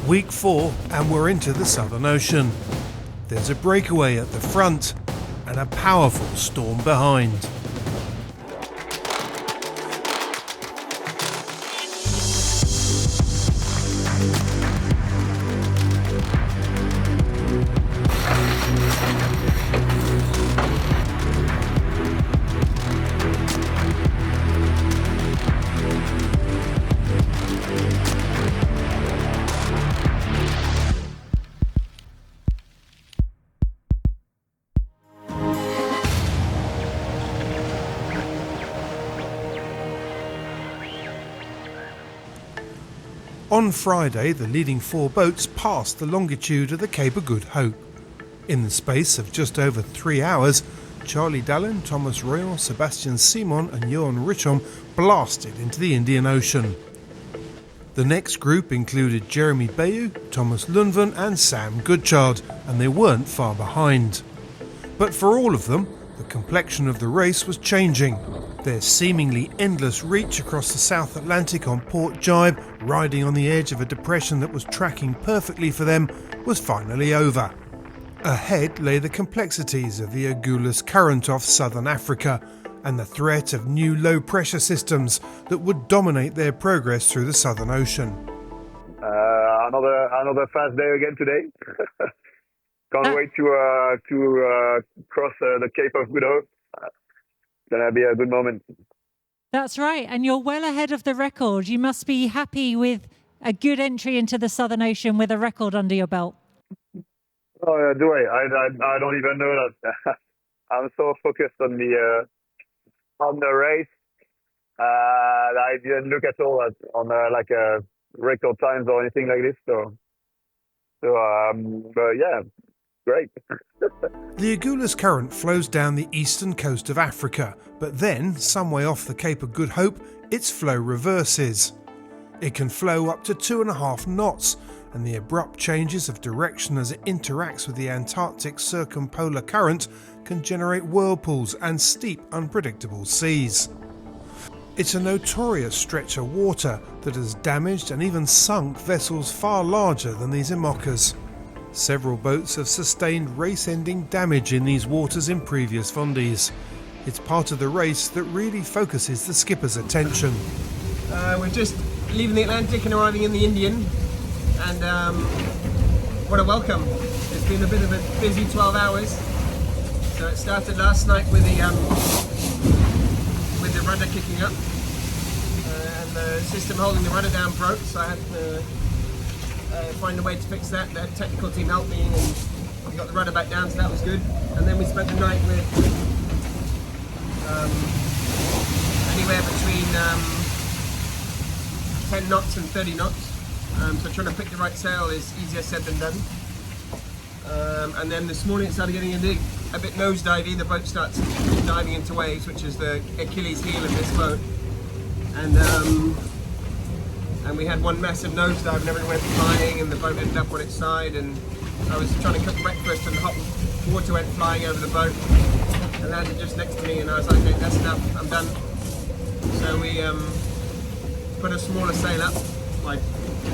Week 4 and we're into the Southern Ocean. There's a breakaway at the front and a powerful storm behind. On Friday, the leading 4 boats passed the longitude of the Cape of Good Hope. In the space of just over 3 hours, Charlie Dallin, Thomas Royal, Sebastian Simon and Johan Richom blasted into the Indian Ocean. The next group included Jeremy Bayou, Thomas Lundven and Sam Goodchild, and they weren't far behind. But for all of them, the complexion of the race was changing. Their seemingly endless reach across the South Atlantic on Port Jibe, riding on the edge of a depression that was tracking perfectly for them, was finally over. Ahead lay the complexities of the Agulhas Current off southern Africa and the threat of new low-pressure systems that would dominate their progress through the Southern Ocean. Another fast day again today. Can't wait to cross the Cape of Good Hope. Gonna be a good moment. That's right, and you're well ahead of the record. You must be happy with a good entry into the Southern Ocean with a record under your belt. Oh, do I don't even know that. I'm so focused on the race. I didn't look at all on like record times or anything like this. But yeah, great. The Agulhas Current flows down the eastern coast of Africa, but then, some way off the Cape of Good Hope, its flow reverses. It can flow up to 2.5 knots, and the abrupt changes of direction as it interacts with the Antarctic circumpolar current can generate whirlpools and steep, unpredictable seas. It's a notorious stretch of water that has damaged and even sunk vessels far larger than these Imokas. Several boats have sustained race-ending damage in these waters in previous Vendées. It's part of the race that really focuses the skipper's attention. We're just leaving the Atlantic and arriving in the Indian, and what a welcome. It's been a bit of a busy 12 hours. So it started last night with the rudder kicking up, and the system holding the rudder down broke, so I had to find a way to fix that. The technical team helped me and we got the rudder back down, so that was good. And then we spent the night with anywhere between 10 knots and 30 knots. So trying to pick the right sail is easier said than done. And then this morning it started getting a bit nosedivey. The boat starts diving into waves, which is the Achilles heel of this boat. And we had one massive nosedive and everything went flying and the boat ended up on its side, and I was trying to cook breakfast and hot water went flying over the boat and landed just next to me, and I was like, okay, that's enough, I'm done. So we put a smaller sail up, like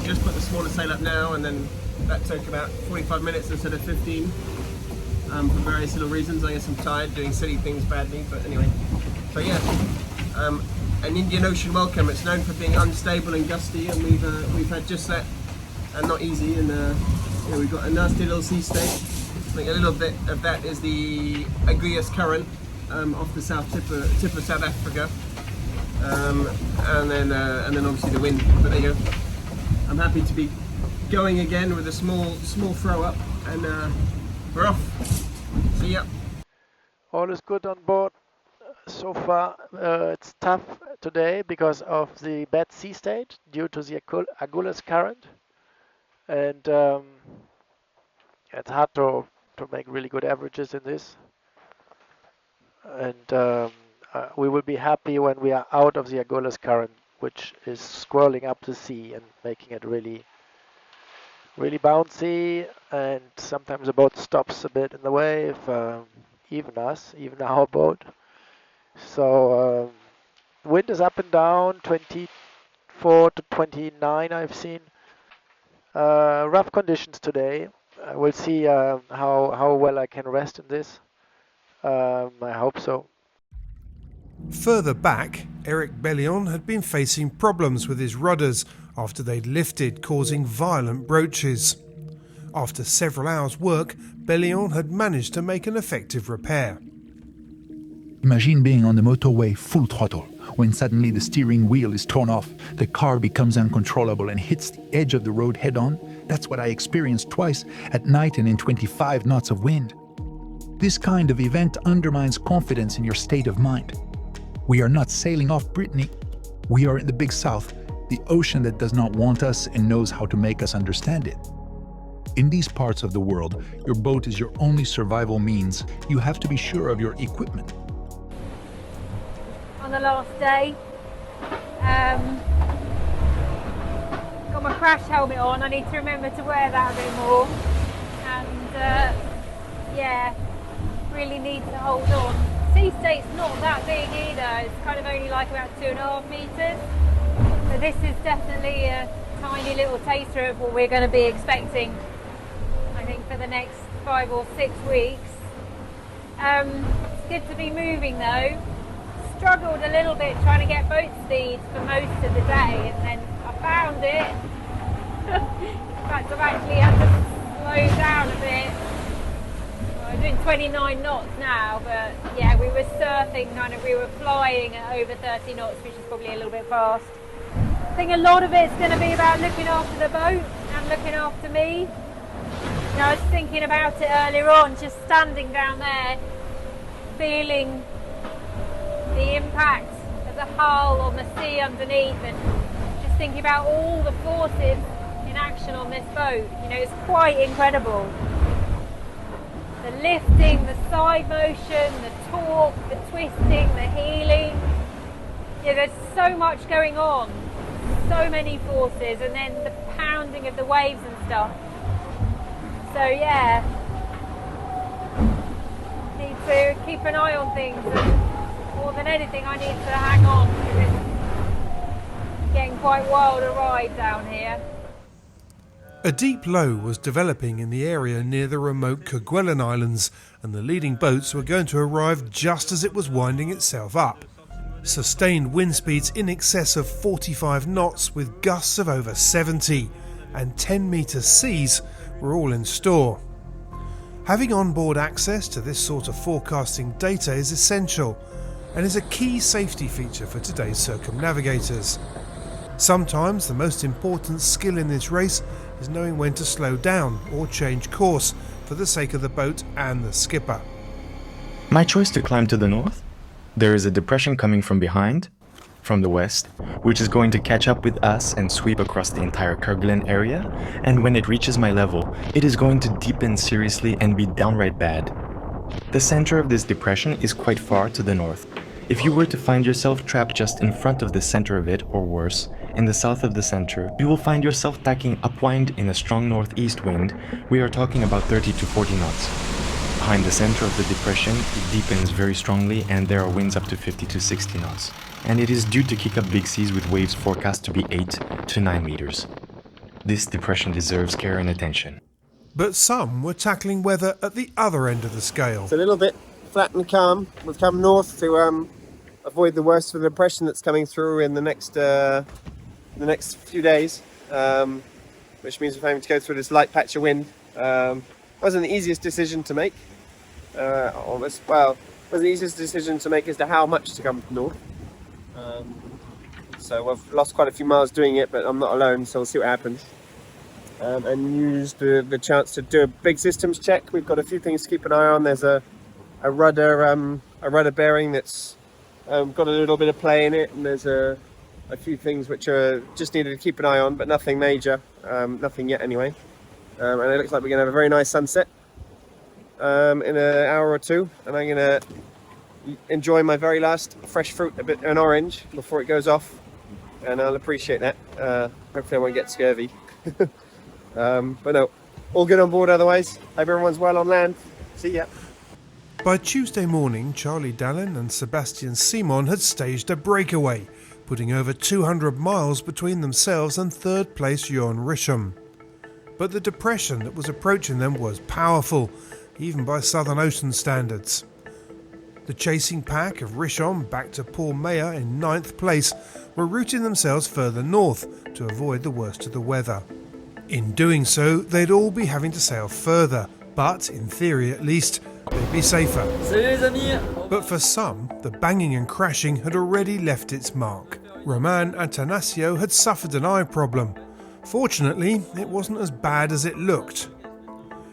just put the smaller sail up now, and then that took about 45 minutes instead of 15 for various little reasons. I guess I'm tired doing silly things badly, but anyway. So yeah. An Indian Ocean welcome. It's known for being unstable and gusty, and we've had just that, and not easy. And we've got a nasty little sea state. I think a little bit of that is the Agulhas Current off the south tip of South Africa, and then obviously the wind. But there you go. I'm happy to be going again with a small throw up, and we're off. See ya. All is good on board. So far, it's tough today because of the bad sea state due to the Agulhas Current, and it's hard to make really good averages in this. And we will be happy when we are out of the Agulhas Current, which is swirling up the sea and making it really, really bouncy. And sometimes the boat stops a bit in the wave, even our boat. So wind is up and down, 24 to 29 I've seen. Rough conditions today. We'll see how well I can rest in this. I hope so. Further back, Eric Bellion had been facing problems with his rudders after they'd lifted, causing violent broaches. After several hours' work, Bellion had managed to make an effective repair. Imagine being on the motorway full throttle. When suddenly the steering wheel is torn off, the car becomes uncontrollable and hits the edge of the road head-on. That's what I experienced twice, at night and in 25 knots of wind. This kind of event undermines confidence in your state of mind. We are not sailing off Brittany. We are in the Big South, the ocean that does not want us and knows how to make us understand it. In these parts of the world, your boat is your only survival means. You have to be sure of your equipment. On the last day, got my crash helmet on. I need to remember to wear that a bit more, and yeah, really need to hold on. Sea state's not that big either. It's kind of only like about 2.5 meters, so this is definitely a tiny little taster of what we're going to be expecting, I think, for the next 5 or 6 weeks. It's good to be moving though. Struggled a little bit trying to get boat speed for most of the day, and then I found it. In fact, I've actually had to slow down a bit. Well, I'm doing 29 knots now, but yeah, we were surfing, we were flying at over 30 knots, which is probably a little bit fast. I think a lot of it's going to be about looking after the boat and looking after me. You know, I was thinking about it earlier on, just standing down there, feeling the impact of the hull on the sea underneath, and just thinking about all the forces in action on this boat. You know, it's quite incredible. The lifting, the side motion, the torque, the twisting, the heeling. Yeah, there's so much going on, so many forces, and then the pounding of the waves and stuff. So yeah, need to keep an eye on things. And more than anything, I need to hang on, because it's getting quite wild a ride down here. A deep low was developing in the area near the remote Kerguelen Islands, and the leading boats were going to arrive just as it was winding itself up. Sustained wind speeds in excess of 45 knots with gusts of over 70 and 10-metre seas were all in store. Having onboard access to this sort of forecasting data is essential, and is a key safety feature for today's circumnavigators. Sometimes the most important skill in this race is knowing when to slow down or change course for the sake of the boat and the skipper. My choice to climb to the north? There is a depression coming from behind, from the west, which is going to catch up with us and sweep across the entire Kerguelen area, and when it reaches my level, it is going to deepen seriously and be downright bad. The center of this depression is quite far to the north. If you were to find yourself trapped just in front of the center of it, or worse, in the south of the center, you will find yourself tacking upwind in a strong northeast wind. We are talking about 30 to 40 knots. Behind the center of the depression, it deepens very strongly and there are winds up to 50 to 60 knots. And it is due to kick up big seas with waves forecast to be 8 to 9 meters. This depression deserves care and attention. But some were tackling weather at the other end of the scale. It's a little bit flat and calm. We've come north to avoid the worst of the depression that's coming through in the next few days, which means we're having to go through this light patch of wind. Wasn't the easiest decision to make. Wasn't the easiest decision to make as to how much to come north. So I've lost quite a few miles doing it, but I'm not alone, so we'll see what happens. And use the chance to do a big systems check. We've got a few things to keep an eye on. There's a rudder bearing that's got a little bit of play in it, and there's a few things which are just needed to keep an eye on, but nothing major, nothing yet anyway. And it looks like we're going to have a very nice sunset in an hour or two, and I'm going to enjoy my very last fresh fruit, an orange, before it goes off, and I'll appreciate that. Hopefully I won't get scurvy. But no, all good on board otherwise. Hope everyone's well on land. See ya. By Tuesday morning, Charlie Dallin and Sebastian Simon had staged a breakaway, putting over 200 miles between themselves and third place Johan Richem. but the depression that was approaching them was powerful, even by Southern Ocean standards. The chasing pack of Richon back to Port Meyer in 9th place were routing themselves further north to avoid the worst of the weather. In doing so, they'd all be having to sail further, but, in theory at least, they'd be safer. But for some, the banging and crashing had already left its mark. Roman Atanasio had suffered an eye problem. Fortunately, it wasn't as bad as it looked.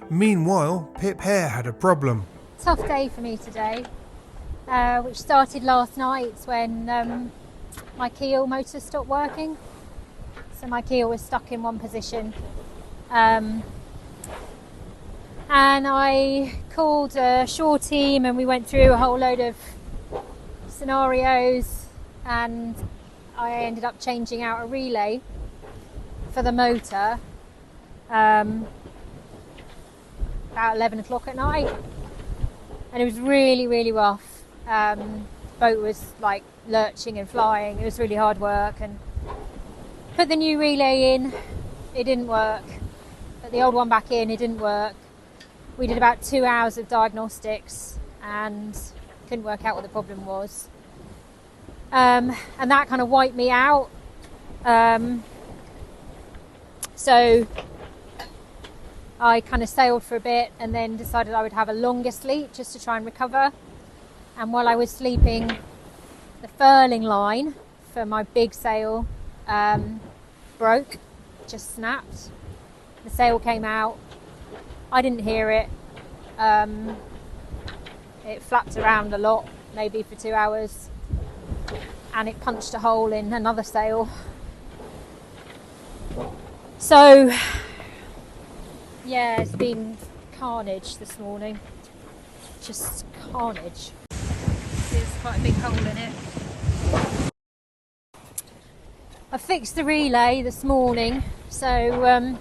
Meanwhile, Pip Hare had a problem. Tough day for me today, which started last night when my keel motor stopped working. So my keel was stuck in one position. And I called a shore team and we went through a whole load of scenarios, and I ended up changing out a relay for the motor about 11 o'clock at night, and it was really, really rough. Boat was like lurching and flying. It was really hard work, and put the new relay in, it didn't work. Put the old one back in, it didn't work. We did about 2 hours of diagnostics and couldn't work out what the problem was. And that kind of wiped me out. So I kind of sailed for a bit and then decided I would have a longer sleep just to try and recover. And while I was sleeping, the furling line for my big sail broke, just snapped. The sail came out. I didn't hear it. It flapped around a lot, maybe for 2 hours, and it punched a hole in another sail. So, yeah, it's been carnage this morning. Just carnage. There's quite a big hole in it. I fixed the relay this morning, so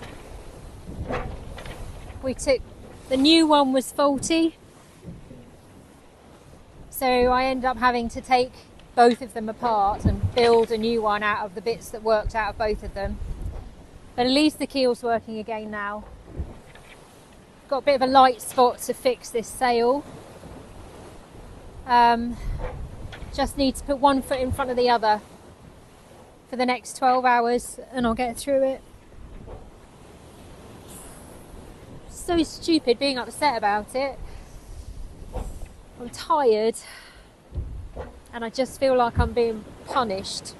we took, the new one was faulty, so I ended up having to take both of them apart and build a new one out of the bits that worked out of both of them. But at least the keel's working again now. Got a bit of a light spot to fix this sail. Just need to put one foot in front of the other for the next 12 hours and I'll get through it. So stupid being upset about it. I'm tired and I just feel like I'm being punished.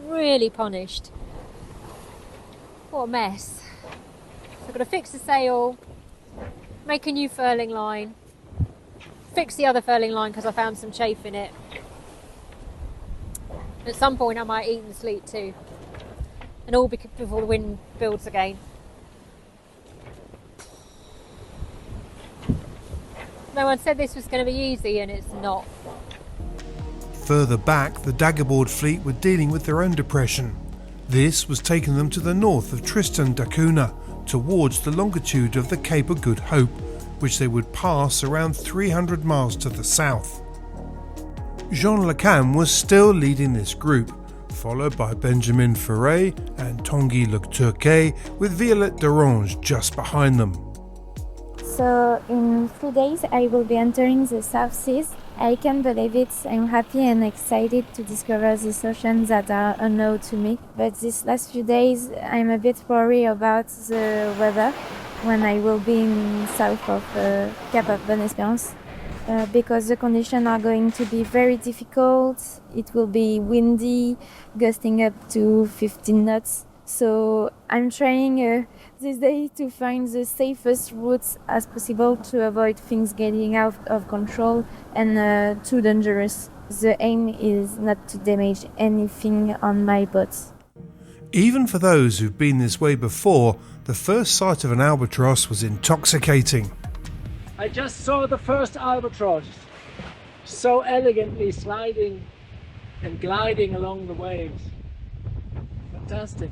Really punished. What a mess. I've got to fix the sail, make a new furling line, fix the other furling line because I found some chafe in it. At some point I might eat and sleep too. And all before the wind builds again. No one said this was going to be easy and it's not. Further back, the Daggerboard fleet were dealing with their own depression. This was taking them to the north of Tristan da Cunha, towards the longitude of the Cape of Good Hope, which they would pass around 300 miles to the south. Jean Lecam was still leading this group, followed by Benjamin Ferret and Tanguy Le Turquet, with Violette d'Orange just behind them. So in 3 days I will be entering the South Seas. I can't believe it. I'm happy and excited to discover these oceans that are unknown to me. But these last few days I'm a bit worried about the weather when I will be in south of Cape of Bonne-Espérance. Because the conditions are going to be very difficult. It will be windy, gusting up to 15 knots. So I'm trying this day to find the safest routes as possible to avoid things getting out of control and too dangerous. The aim is not to damage anything on my boat. Even for those who've been this way before, the first sight of an albatross was intoxicating. I just saw the first albatross, so elegantly sliding and gliding along the waves. Fantastic.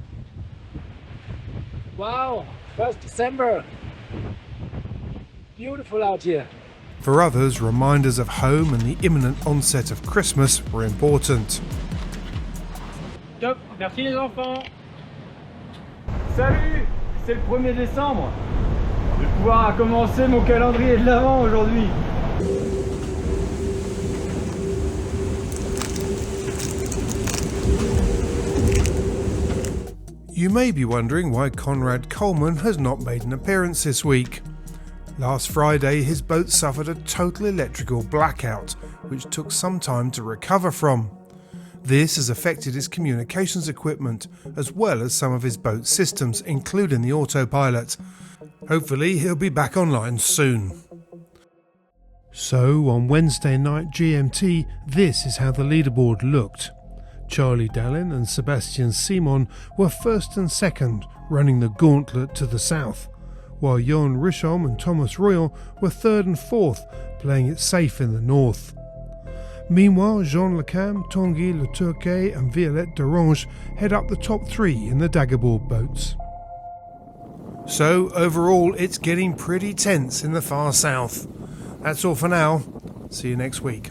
Wow, 1st December. Beautiful out here. For others, reminders of home and the imminent onset of Christmas were important. Top, merci les enfants. Salut! c'est le 1er décembre. Je vais pouvoir commencer mon calendrier de l'Avent aujourd'hui. You may be wondering why Conrad Coleman has not made an appearance this week. Last Friday his boat suffered a total electrical blackout, which took some time to recover from. This has affected his communications equipment as well as some of his boat systems, including the autopilot. Hopefully he'll be back online soon. So on Wednesday night GMT, this is how the leaderboard looked. Charlie Dallin and Sebastian Simon were first and second, running the gauntlet to the south, while Jon Richomme and Thomas Royal were third and fourth, playing it safe in the north. Meanwhile, Jean Lecam, Tanguy Le Turquet and Violette d'Orange head up the top three in the Daggerboard boats. So overall it's getting pretty tense in the far south. That's all for now. See you next week.